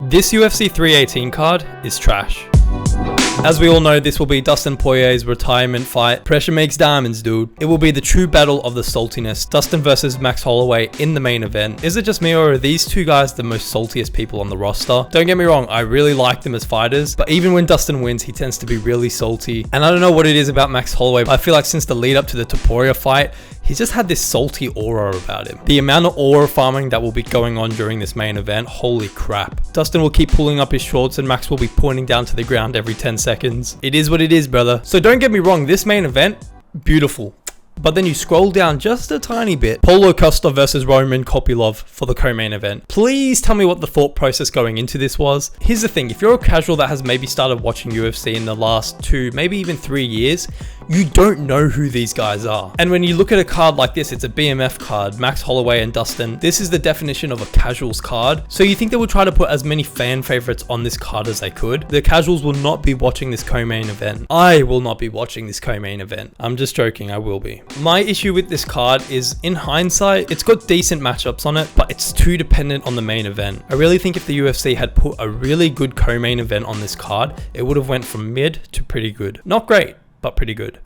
This UFC 318 card is trash. As we all know, this will be Dustin Poirier's retirement fight. Pressure makes diamonds, dude. It will be the true battle of the saltiness. Dustin versus Max Holloway in the main event. Is it just me, or are these two guys the most saltiest people on the roster? Don't get me wrong, I really like them as fighters, but even when Dustin wins, he tends to be really salty. And I don't know what it is about Max Holloway, but I feel like since the lead up to the Poirier fight, he's just had this salty aura about him. The amount of aura farming that will be going on during this main event, holy crap. Dustin will keep pulling up his shorts and Max will be pointing down to the ground every 10 seconds. It is what it is, brother. So don't get me wrong, this main event, beautiful. But then you scroll down just a tiny bit. Paulo Costa versus Roman Kopylov for the co-main event. Please tell me what the thought process going into this was. Here's the thing, if you're a casual that has maybe started watching UFC in the last 2, maybe even 3 years, you don't know who these guys are. And when you look at a card like this, it's a BMF card, Max Holloway and Dustin. This is the definition of a casuals card. So you think they would try to put as many fan favorites on this card as they could. The casuals will not be watching this co-main event. I will not be watching this co-main event. I'm just joking, I will be. My issue with this card is, in hindsight, it's got decent matchups on it, but it's too dependent on the main event. I really think if the UFC had put a really good co-main event on this card, it would have went from mid to pretty good. Not great, but pretty good.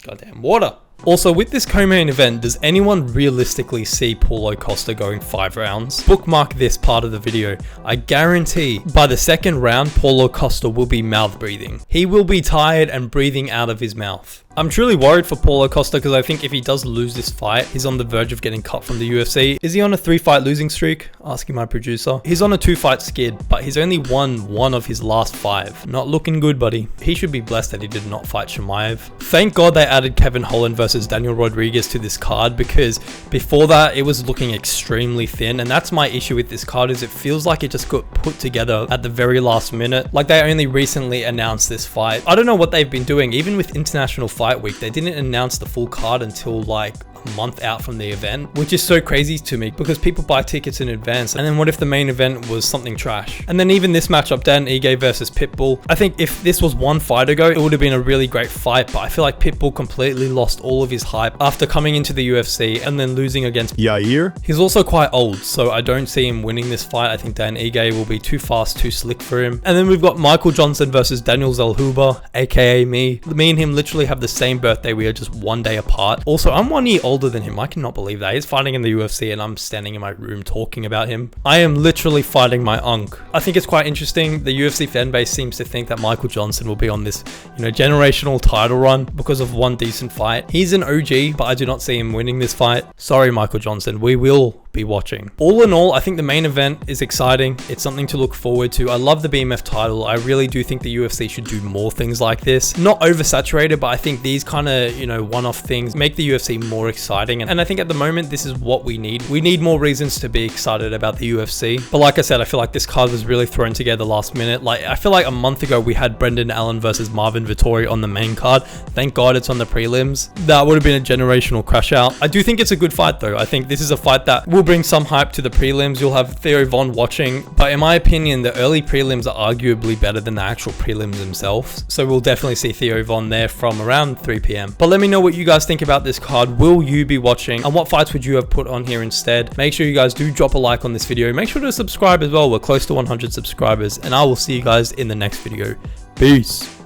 Goddamn water. Also, with this co-main event, does anyone realistically see Paulo Costa going 5 rounds? Bookmark this part of the video. I guarantee by the second round, Paulo Costa will be mouth breathing. He will be tired and breathing out of his mouth. I'm truly worried for Paulo Costa because I think if he does lose this fight, he's on the verge of getting cut from the UFC. Is he on a 3-fight losing streak? Asking my producer. He's on a 2-fight skid, but he's only won 1 of his last 5. Not looking good, buddy. He should be blessed that he did not fight Chimaev. Thank God they added Kevin Holland versus Daniel Rodriguez to this card, because before that, it was looking extremely thin, and that's my issue with this card, is it feels like it just got put together at the very last minute. Like they only recently announced this fight. I don't know what they've been doing. Even with International Fight Week, they didn't announce the full card until like a month out from the event, which is so crazy to me because people buy tickets in advance. And then what if the main event was something trash? And then even this matchup, Dan Ige versus Pitbull, I think if this was 1 fight ago, it would have been a really great fight, but I feel like Pitbull completely lost all of his hype after coming into the UFC and then losing against Yair. He's also quite old, so I don't see him winning this fight. I think Dan Ige will be too fast, too slick for him. And then we've got Michael Johnson versus Daniel Zellhuber, aka me. Me and him literally have the same birthday. We are just 1 day apart. Also, I'm 1 year older than him. I cannot believe that. He's fighting in the UFC and I'm standing in my room talking about him. I am literally fighting my uncle. I think it's quite interesting. The UFC fan base seems to think that Michael Johnson will be on this, generational title run because of 1 decent fight. He's an OG, but I do not see him winning this fight. Sorry, Michael Johnson. We will be watching. All in all, I think the main event is exciting. It's something to look forward to. I love the BMF title. I really do think the UFC should do more things like this. Not oversaturated, but I think these kind of, one-off things make the UFC more exciting. And I think at the moment, this is what we need. We need more reasons to be excited about the UFC. But like I said, I feel like this card was really thrown together last minute. Like, I feel like a month ago, we had Brendan Allen versus Marvin Vettori on the main card. Thank God it's on the prelims. That would have been a generational crash out. I do think it's a good fight though. I think this is a fight that will bring some hype to the prelims. You'll have Theo Von watching, but in my opinion, the early prelims are arguably better than the actual prelims themselves. So we'll definitely see Theo Von there from around 3 p.m. But let me know what you guys think about this card. Will you be watching, and what fights would you have put on here instead? Make sure you guys do drop a like on this video. Make sure to subscribe as well. We're close to 100 subscribers, and I will see you guys in the next video. Peace.